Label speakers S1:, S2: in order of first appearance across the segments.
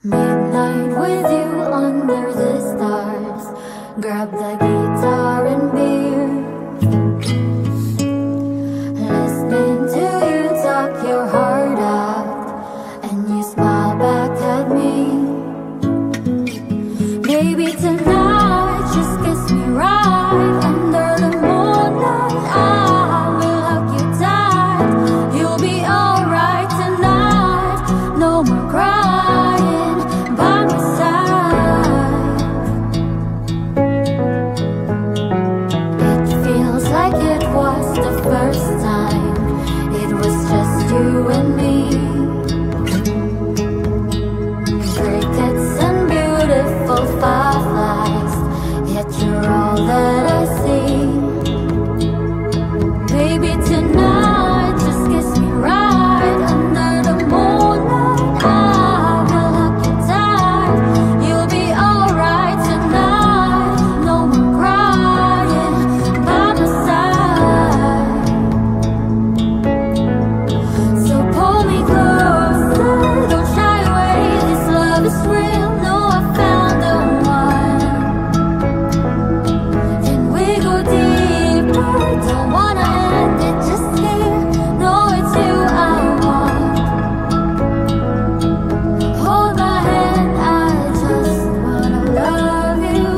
S1: Midnight with you under the stars. Grab the guitar and beer. Listening to you talk your heart out, and you smile back at me. Baby, tonight just kiss me right under the moonlight. I will hug you tight. You'll be alright tonight. No more crying by my side. It feels like it was the first time. It was just you and me. Crickets and beautiful fireflies, yet you're all that I see. Baby, tonight just kiss me right under the moonlight. I will hug you tight. You'll be alright tonight. No more crying by my side. So pull me closer, don't shy away. This love is real. No, I found the one. Can we go deeper? Don't wanna end it just here. No, it's you I want. Hold my hand, I just wanna love you.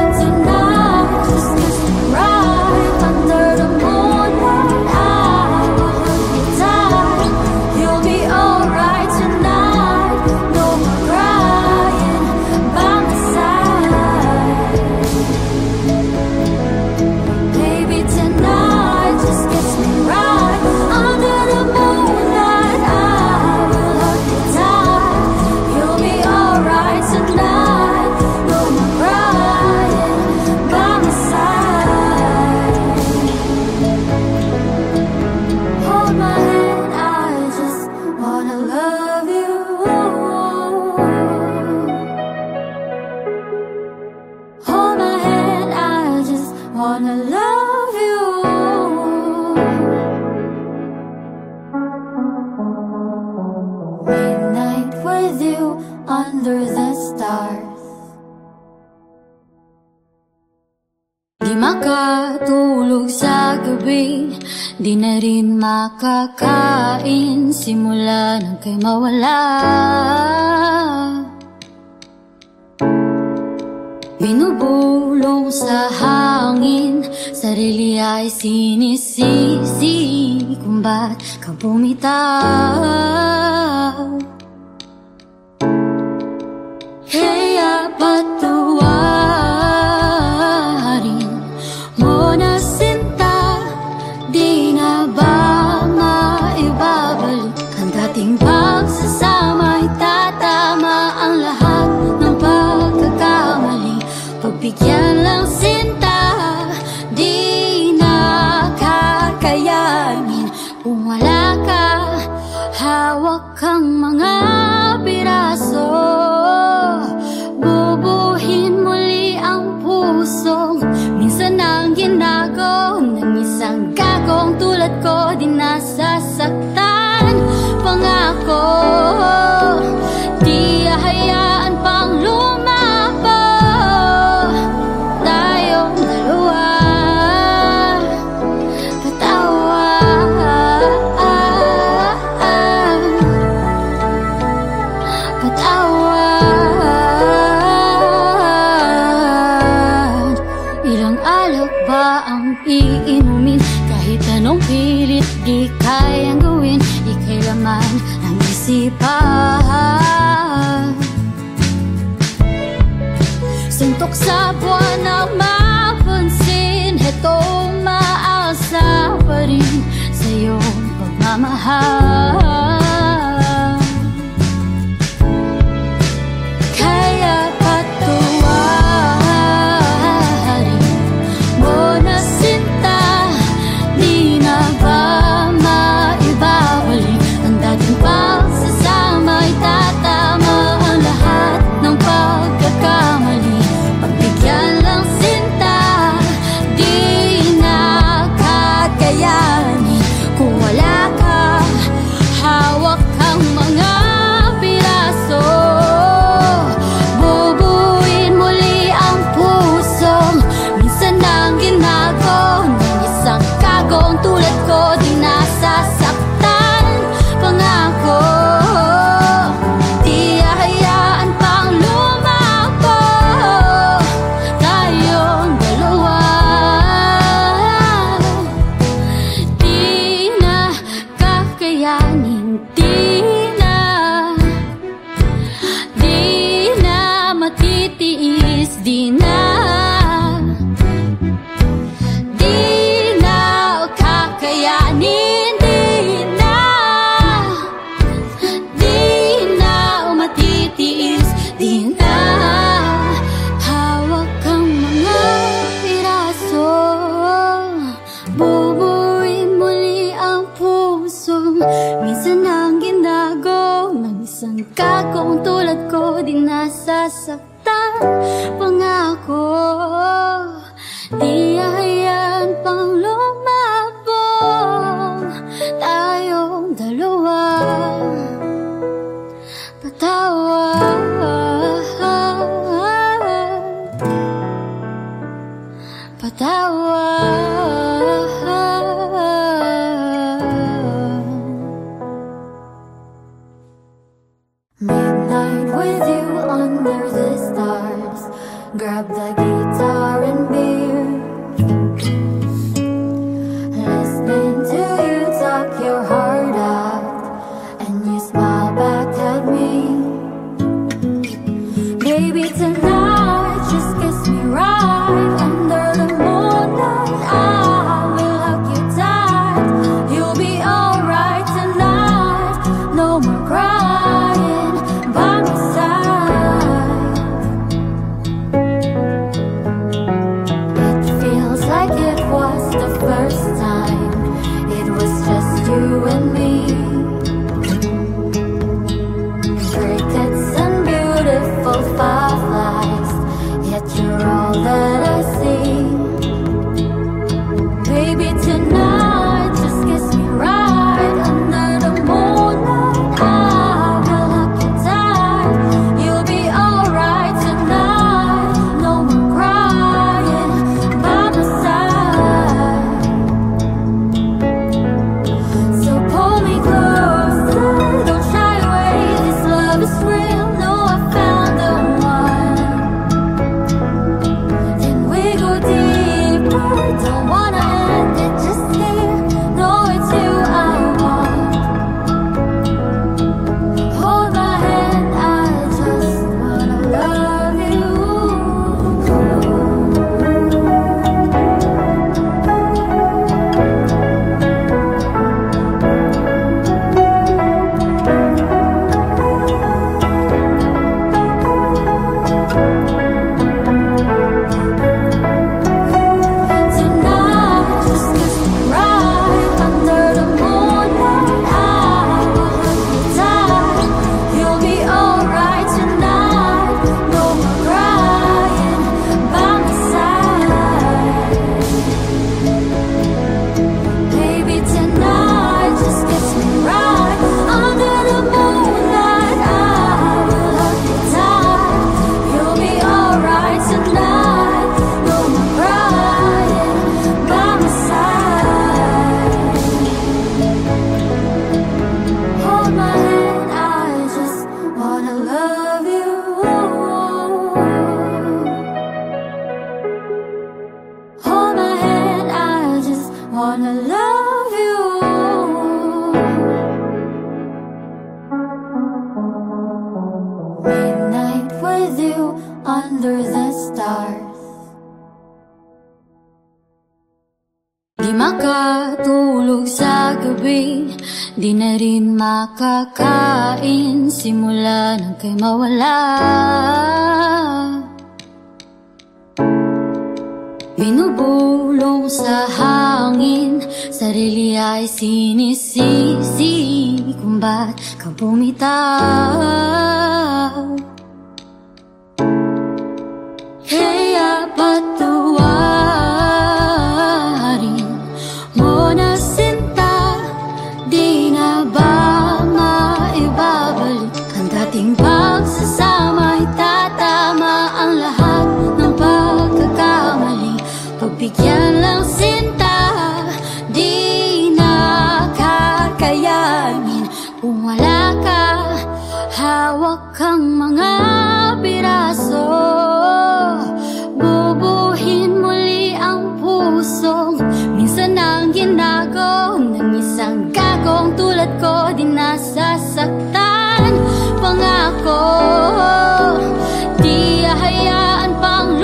S1: Tonight, just kiss me right under the moonlight. I will hug you tight. You'll be alright tonight. No more crying by my side. Baby, tonight, just kiss me right under the moonlight. I will hug you tight. You'll be alright tonight. No more crying by my side. Hold my hand, I just wanna love you. Hold my hand, I just wanna love you. Midnight with you under the stars. Di makatulog sa gabi, di na rin makakain, simula nang kay mawala. Binubulong sa hangin, sarili ay sinisisi kung ba't ka bumitaw. Kaya patawarin mo na sinta, di na ba maibabalik ang dating pagsasama? Itatama ang lahat ng pagkakamali. Pagbigyan lang sinta, di na kakayanin kung wala ka. Hawak kang mga piraso, bubuhin muli ang puso. Minsan ang ginago ng isang gagong tulad ko, di nasasaktan. Pangako, di hahayaan pang lumapo tayong dalawa. Patawan, ilang alak ba ang iinumin? Kahit anong pilit di kayang gawin, ika'y laman ang isipan. Suntok sa buwan ang mapansin, heto umaasa pa rin sa iyong pagmamahal. Kaya patawarin mo na sinta, di na ba maibabalik ang dating Di na, di na kakayanin. Di na matitiis. Di na, hawak kang mga piraso. Bubuin muli ang puso. Minsan ang ginago ng isang kakong tulad ko. Di nasasaktan, pangako. Di hayaan pang lumabong tayong dalawa. Midnight with you under the stars. Grab the guitar and beer. Listening to you talk your heart out, and you smile back at me. Baby, tonight just kiss me right under the moonlight. I will hug you tight. You'll be alright tonight. No more crying by my side. It feels like it was the first time. It was just you and me. Crickets and beautiful fireflies, yet you're all that I see. Baby, tonight just kiss me right under the moonlight. I will hug you tight. You'll be alright tonight. No more crying by my side. So pull me closer, don't shy away. This love is real. No, I found the one. Then we go deeper. Don't wanna end it just here. No, it's you I want. Hold my hand, I just wanna love you. Tonight, just kiss me right under the moonlight. I will hug you tight. You'll be alright tonight. No more crying by my side. Baby, tonight, just kiss me right under the moonlight. I will hug you tight. You'll be alright tonight. No more crying by my side. Hold my hand, I just wanna love you. Hold my hand, I just wanna love you. Midnight with you under the stars. Di makatulog sa gabi, di na rin makakain simula nang kay mawala. Binubulong sa hangin, sarili ay sinisisi kung ba't ka bumitaw. Kaya patawarin mo na sinta, di na ba maibabalik ang dating pagsasama? Itatama ang lahat ng pagkakamali. Pagbigyan lang sinta, di na kakayanin kung wala ka. Hawak kang mga piraso. Bubuhin muli ang pusong minsan ang ginago ng isang gagong tulad ko. Di nasasaktan, pangako. Di hayaan pang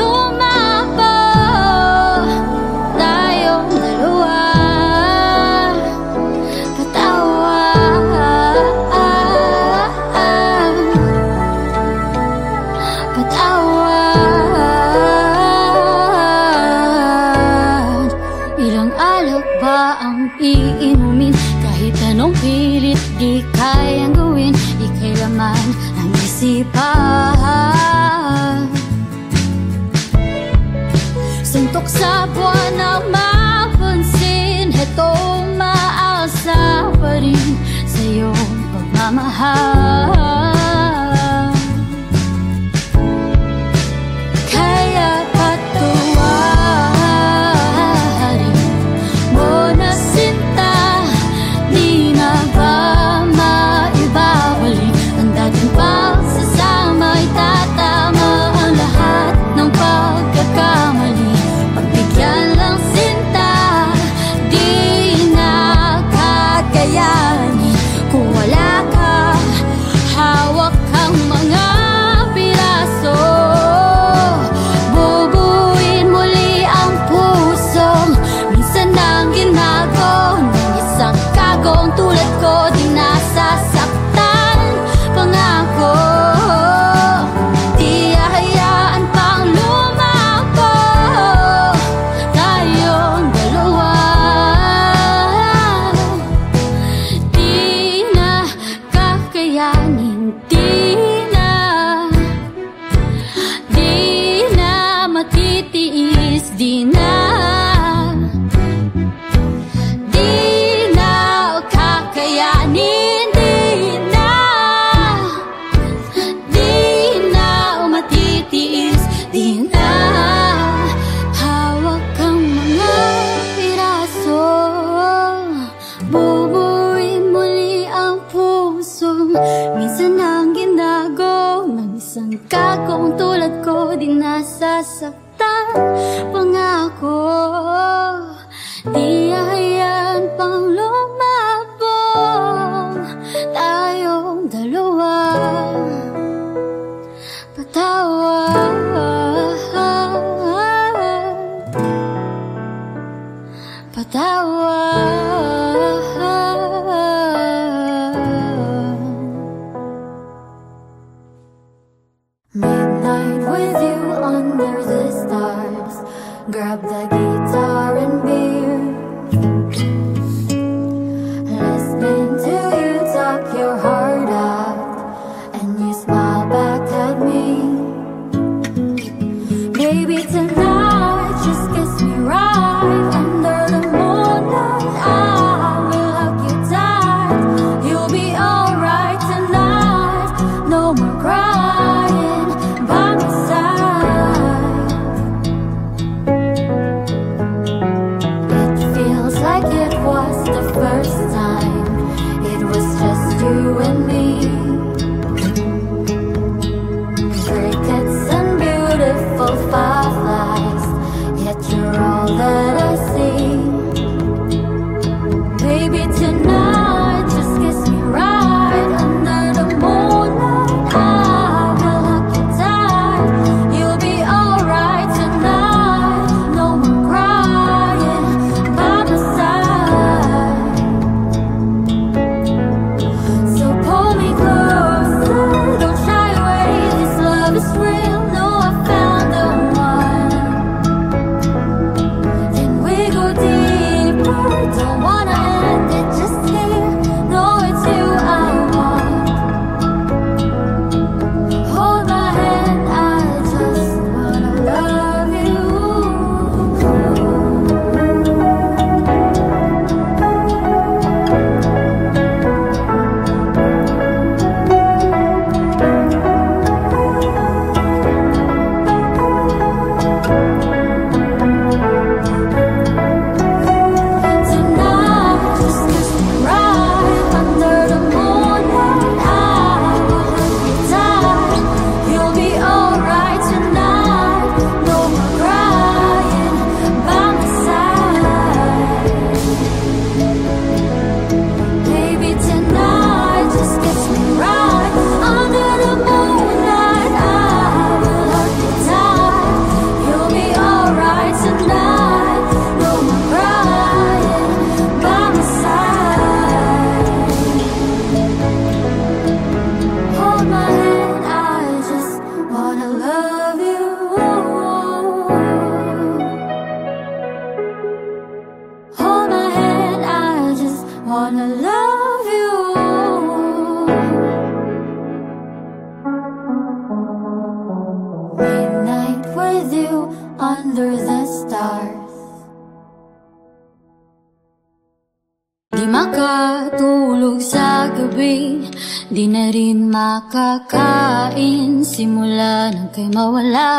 S1: minamahal. Kaya patuwarin mo na sinta, di na ba maibabalik ang dating pagsasama? Itatama ang lahat ng pagkakamali. Pagbigyan lang sinta, di na kakayanin kung wala ka. Hawak kang mga piraso, bubuin muli ang pusong minsan nang ginago ng isang kagong tulad ko. Di nasasaktan, pangako, di hahayaan pang lumako tayong dalawa. Di na kakayanin, di na matitiis, di na kakayanin, di na matitiis, di na. Hawak kang mga piraso, bubuin muli ang pusong minsan ang ginago ng isang kagong tulad ko. Di nasasaktan, pangako, di hahayaan pang lumabong tayong dalawa. Midnight with you under the stars, grab the guitar and beer, listening to you talk your heart out, and Di na rin makakain simula nang kay mawala.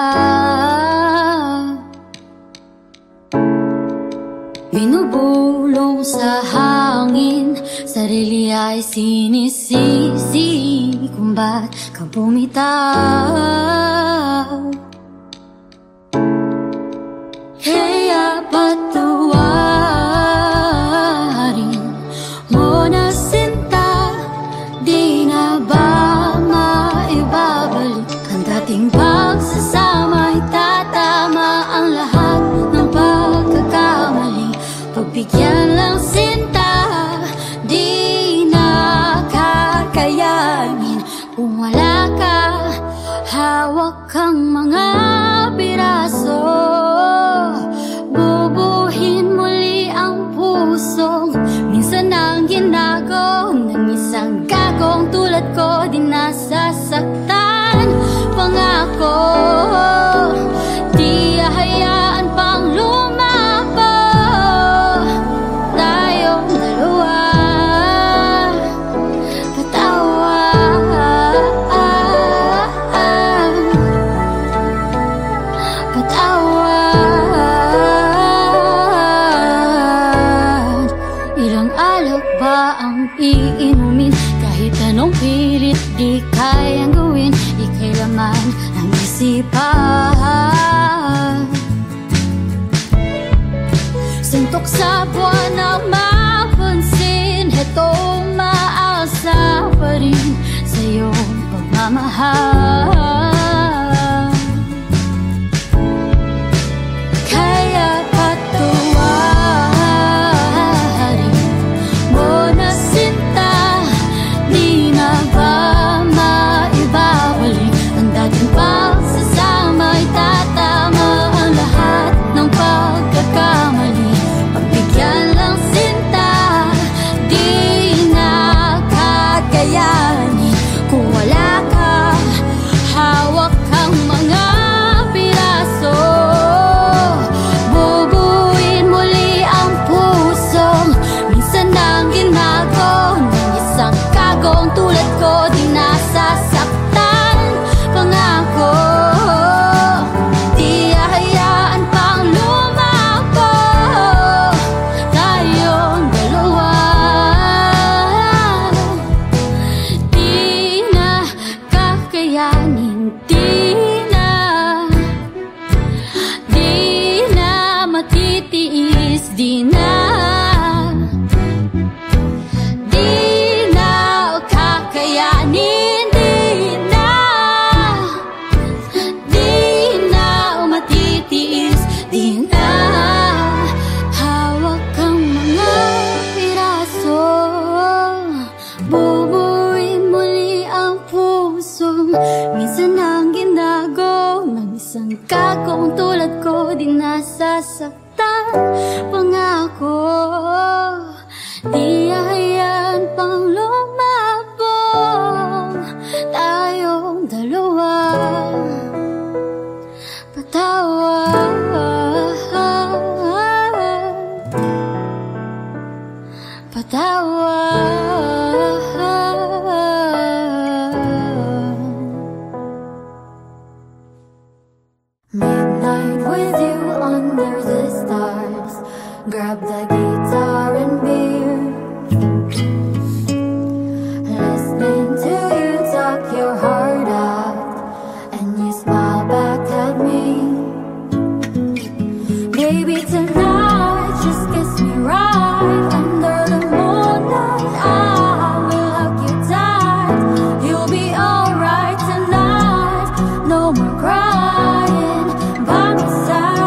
S1: Binubulong sa hangin, sarili ay sinisisi kung ba't ka bumitaw. Kaya patawarin mo na sinta, di na ba maibabalik ang dating pagsasama? Itatama ang lahat ng pagkakamali. Pagbigyan lang sinta, di na kakayanin kung wala ka. Hawak kang mga piraso, bubuhin muli ang pusong minsan ang ginago ng isang gagong tulad ko. Di nasasaktan, pangako, di hahayaan pang lumapo. Tayong dalawa, patawad, patawad. Ilang alak ba ang iinumin? Kahit anong pilit di kayang gawin, ika'y laman ng isipan. Suntok sa buwan na mapansin, heto maasa pa rin sa iyong pagmamahal. Kaya patawarin mo na sinta, di na ba maibabalik ang dating pagsasama? Itatama ang lahat ng pagkakamali. Pagbigyan lang sinta, di na kakayanin kung wala ka. Hawak kang mga piraso, bubuin muli ang pusong minsan ang ginago ng isang kagong tulad ko. Di nasasaktan, pangako, di hahayaan pang lumapo. Tayong dalawa, di na kakayanin, di na matitiis, di na kakayanin, di na matitiis, di na. Hawak kang mga piraso, bubuin muli ang pusong minsan ang ginago ng isang kagong tulad ko. Di nasasaktan, pangako, di hahayaan pang lumabong. Tayong dalawa, patawad, patawad. Midnight with you under the stars, grab the guitar and beer, listening to you talk your heart out, and you smile back at me. Baby, tonight just kiss me right under the moonlight. I will hug you tight, you'll be alright tonight. No more crying by my side.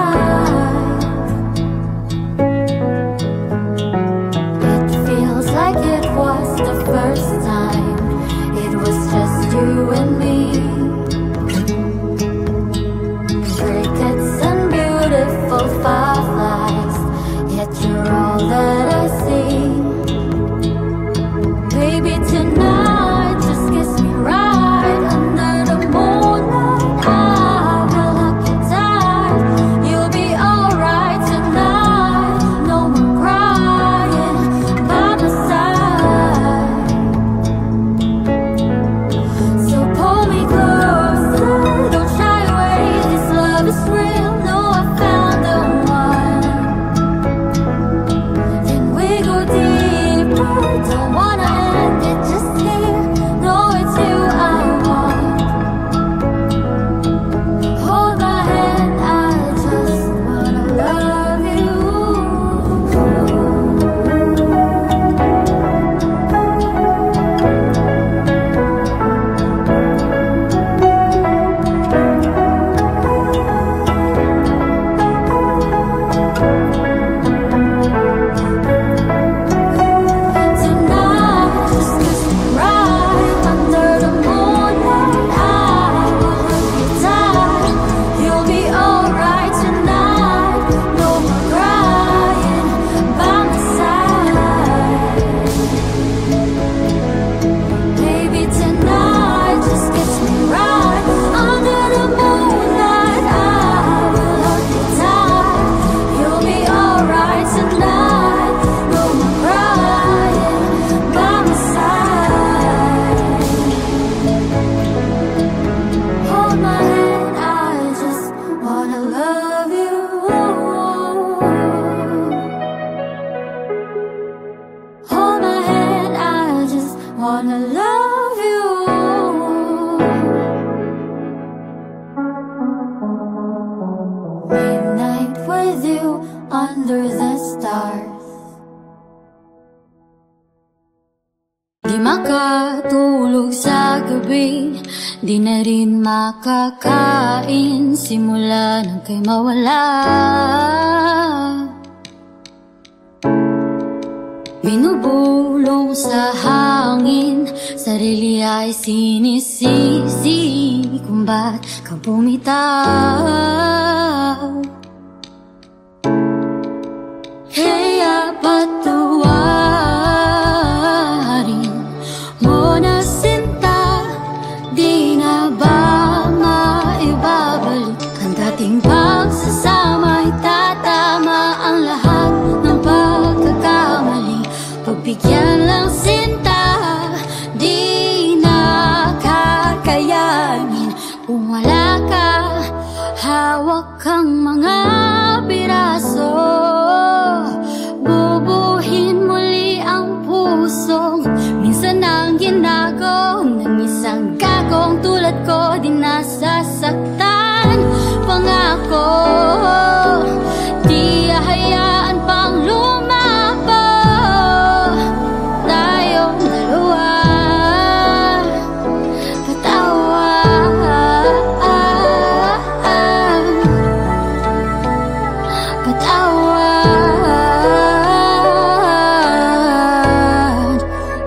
S1: It feels like it was the first time. It was just you and me. Crickets and beautiful fireflies, yet you're all that I see. Baby, tonight just kiss me right under the moonlight. I will hug you tight, you'll be alright tonight. No more crying by my side. gabi, di na rin makakain simula nang kay mawala. Binubulong sa hangin, sarili ay sinisisi kung ba't ka bumitaw. Kaya patawarin mo na sinta, di na ba maibabalik ang dating pagsasama? Itatama ang lahat ng pagkakamali, pagbigyan lang sinta, di na kakayanin kung wala ka. Hawak kang mga piraso, bubuhin muli ang puso. Minsan ang ginago ng isang gagong tulad ko, di nasasaktan. Pangako, di hahayaan pang lumapo tayong dalawa. Patawad.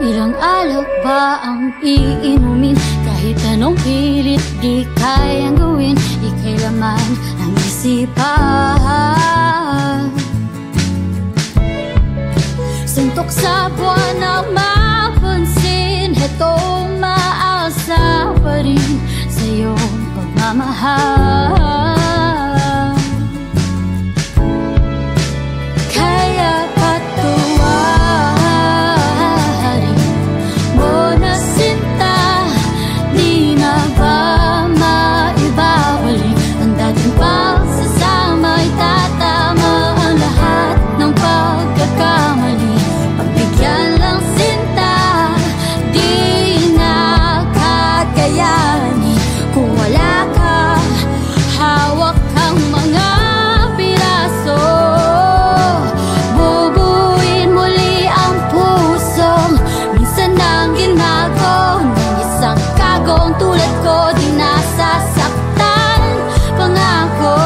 S1: Ilang alak ba ang iinumin? Kahit anong pilit di kayang gawin, ika'y laman ng isipan. Suntok sa buwan na mapansin, hetong maasa pa rin sa iyong pagmamahal. Kaya patawarin mo na sinta, di na ba maibabalik ang dating pagsasama? Itatama ang lahat ng pagkakamali, pagbigyan lang sinta, di na kakayanin kung wala ka. Hawak kang mga piraso, bubuin muli ang puso. Minsan ang ginago ng isang kagong tulad ko, di nasasaktan. Pangako,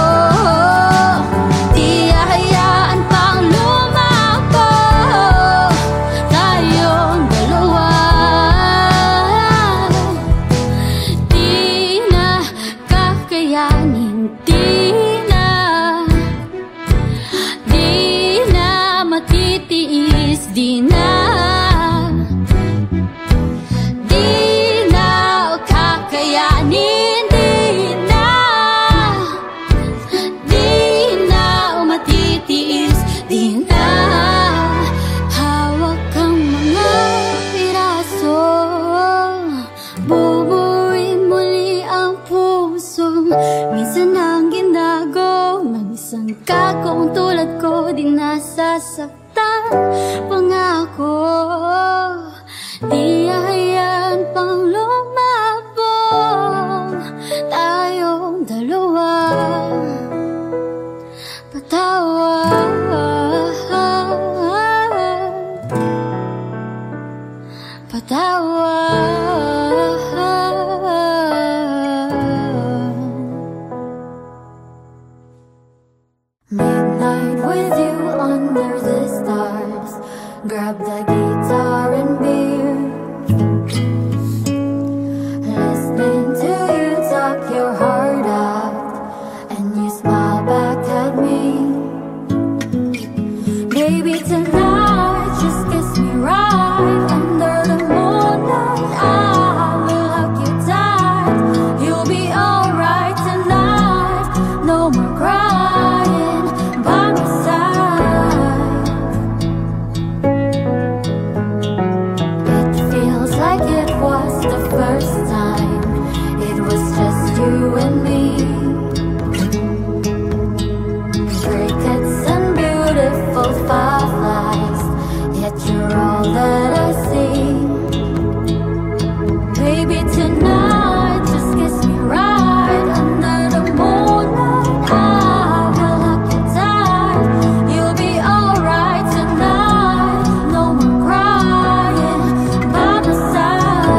S1: di hahayaan pang lumapo tayong dalawa. Di na kakayanin, di na matitiis, di na kakayanin, di na matitiis, di na. Hawak kang mga piraso, bubuin muli ang puso. Minsan ang ginago ng isang kagong tulad ko, di nasasaktan. Pangako, di hahayaan pang lumabong tayong dalawa. Midnight with you under the stars, grab the guitar and beer, listening to you talk your heart out, and you smile back at me. Baby, tonight just kiss me right under the moonlight. I will hug you tight. You'll be alright tonight. No more crying by my side. It feels like it was the first time. It was just you and me. Crickets and beautiful fireflies, yet you're all that I see. Baby, tonight just kiss me right under the moonlight. I will hug you tight. You'll be alright tonight. No more crying by my side.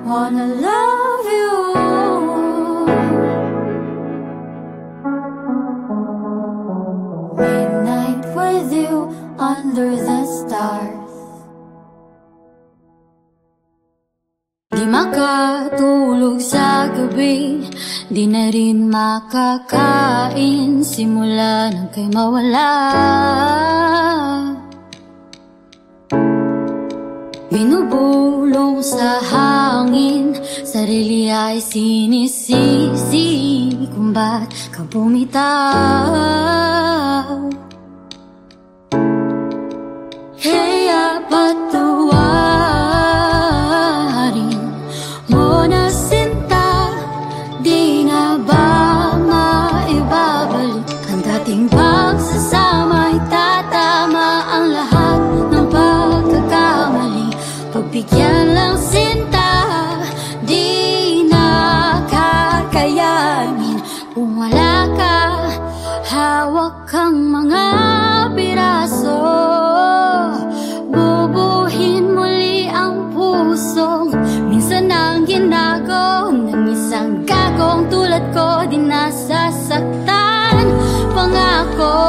S1: wanna love you. Midnight with you under the stars. Di makatulog sa gabi, di na rin makakain simula nang kay mawala. Binubulong sa hangin, sarili ay sinisisi kung ba't ka bumitaw. Kaya patawarin mo na sinta, di na ba maibabalik ang dating pagsasama? Itatama ang lahat ng pagkakamali. Pagbigyan lang sinta, di na kakayanin kung wala ka. Hawak kang mga piraso, bubuhin muli ang puso. Minsan ang ginago ng isang gagong tulad ko, di nasasaktan. Pangako,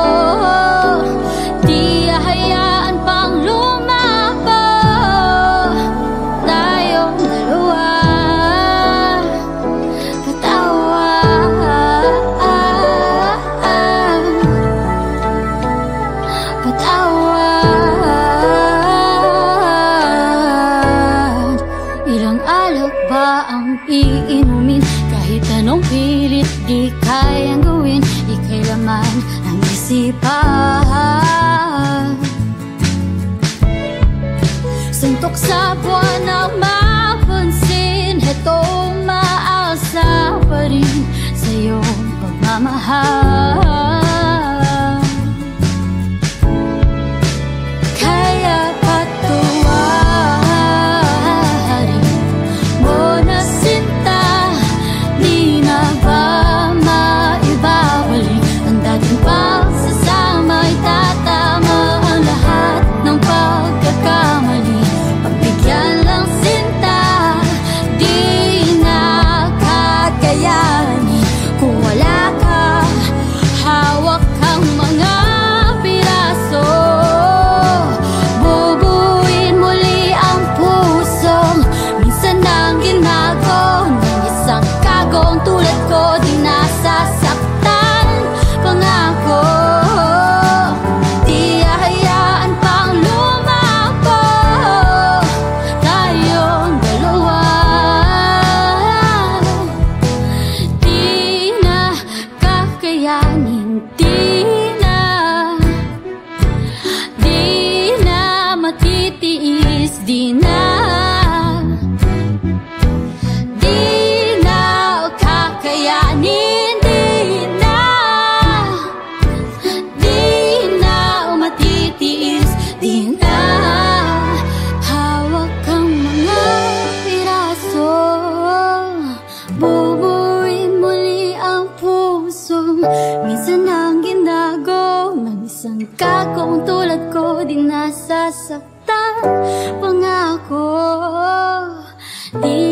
S1: di hahayaan pang lumabo tayong dalawa. Patawad. Ilang alak ba ang iinumin? Kahit anong pilit di kayang gawin, ika'y laman ang isipan. Suntok sa buwan ang mapansin, hetong maasa pa rin sa iyong pagmamahal. Kaya patawarin mo na sinta, di na ba maibabalik ang dating pagsasama? Itatama ang lahat ng pagkakamali. Pagbigyan lang sinta, di na kakayanin kung wala ka. Hawak kang mga piraso, bubuin muli ang puso. Minsan ang ginago ng isang kagong tulad ko, di nasasaktan. Pangako, di hahayaan pang lumabo tayong dalawa. Di na kakayanin, di na matitiis, di na kakayanin, di na matitiis, di na. Hawak kang mga piraso, bubuin muli ang puso. Minsan ang ginago ng isang kakong tulad ko, di nasasaktan. Pangako, di